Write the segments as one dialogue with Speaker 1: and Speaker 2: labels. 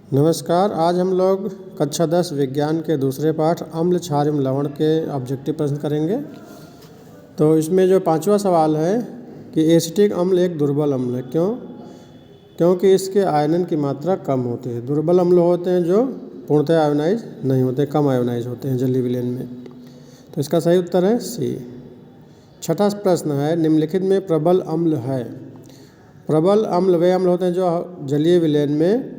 Speaker 1: नमस्कार। आज हम लोग कक्षा 10 विज्ञान के दूसरे पाठ अम्ल क्षार एवं लवण के ऑब्जेक्टिव प्रश्न करेंगे। तो इसमें जो पांचवा सवाल है कि एसिटिक अम्ल एक दुर्बल अम्ल है। क्यों? क्योंकि इसके आयनन की मात्रा कम होती है। दुर्बल अम्ल होते हैं जो पूर्णतः आयोनाइज नहीं होते, कम आयोनाइज होते हैं जलीय विलयन में। तो इसका सही उत्तर है सी। छठा प्रश्न है, निम्नलिखित में प्रबल अम्ल है। प्रबल अम्ल वे अम्ल होते हैं जो जलीय विलयन में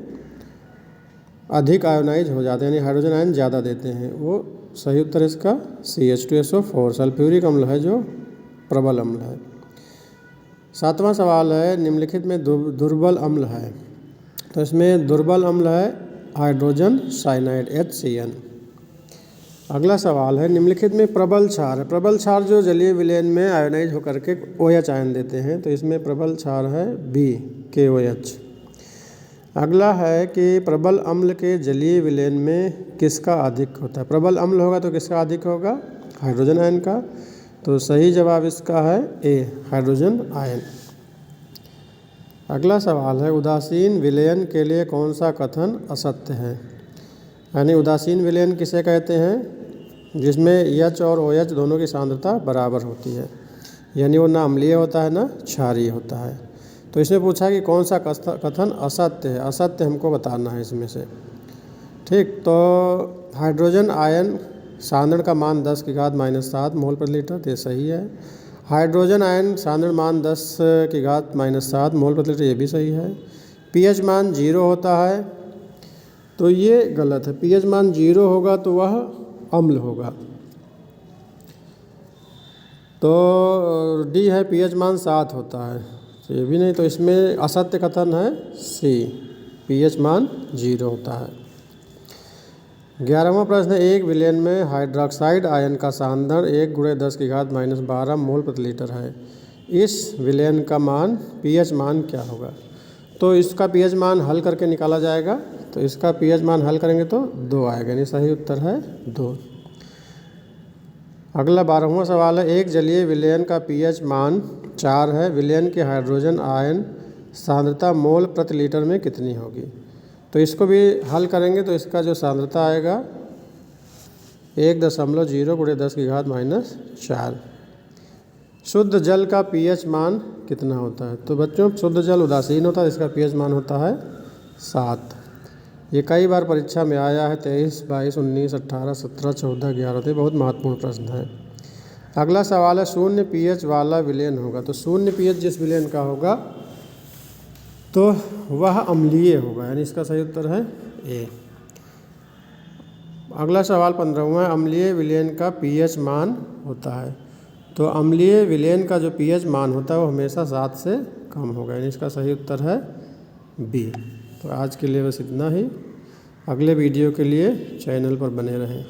Speaker 1: अधिक आयोनाइज हो जाते हैं, यानी हाइड्रोजन आयन ज़्यादा देते हैं। वो सही उत्तर इसका CH2SO4 सल्फ्यूरिक अम्ल है जो प्रबल अम्ल है। सातवां सवाल है, निम्नलिखित में दुर्बल अम्ल है। तो इसमें दुर्बल अम्ल है हाइड्रोजन साइनाइड HCN। अगला सवाल है, निम्नलिखित में प्रबल क्षार है। प्रबल क्षार जो जलीय विलयन में आयोनाइज होकर के OH आयन देते हैं, तो इसमें प्रबल क्षार है B KOH। अगला है कि प्रबल अम्ल के जलीय विलयन में किसका अधिक होता है। प्रबल अम्ल होगा तो किसका अधिक होगा? हाइड्रोजन आयन का। तो सही जवाब इसका है A हाइड्रोजन आयन। अगला सवाल है, उदासीन विलयन के लिए कौन सा कथन असत्य है। यानी उदासीन विलयन किसे कहते हैं? जिसमें H और OH दोनों की सांद्रता बराबर होती है, यानी वो ना अम्लीय होता है ना क्षारीय होता है। तो इसमें पूछा कि कौन सा कथन असत्य है। असत्य हमको बताना है इसमें से। ठीक, तो हाइड्रोजन आयन सांद्रण का मान 10⁻⁻7 मोल प्रति लीटर, ये सही है। हाइड्रोजन आयन सांद्रण मान 10⁻⁻7 मोल प्रति लीटर, ये भी सही है। pH मान 0 होता है, तो ये गलत है। pH मान 0 होगा तो वह अम्ल होगा। तो D है, pH मान 7 होता है, तो ये भी नहीं। तो इसमें असत्य कथन है C pH मान 0 होता है। 11वां प्रश्न है, एक विलयन में हाइड्रोक्साइड आयन का सांद्रण 1×10⁻12 मोल प्रति लीटर है। इस विलयन का मान pH मान क्या होगा? तो इसका pH मान हल करके निकाला जाएगा। तो इसका pH मान हल करेंगे तो 2 आएगा, यानी सही उत्तर है 2। अगला 12वां सवाल है, एक जलीय विलयन का pH मान 4 है। विलयन के हाइड्रोजन आयन सांद्रता मोल प्रति लीटर में कितनी होगी? तो इसको भी हल करेंगे तो इसका जो सांद्रता आएगा 1.0×10⁻⁴। शुद्ध जल का pH मान कितना होता है? तो बच्चों, शुद्ध जल उदासीन होता है, इसका pH मान होता है 7। ये कई बार परीक्षा में आया है, 23, 22, 19, 18, 17, 14, 11 तो बहुत महत्वपूर्ण प्रश्न है। अगला सवाल है, शून्य pH वाला विलयन होगा। तो शून्य pH जिस विलयन का होगा तो वह अम्लीय होगा, यानी इसका सही उत्तर है A। अगला सवाल 15वां है, अम्लीय विलयन का pH मान होता है। तो अम्लीय विलयन का जो pH मान होता है वो हमेशा 7 से कम होगा, यानी इसका सही उत्तर है B। तो आज के लिए बस इतना ही। अगले वीडियो के लिए चैनल पर बने रहें।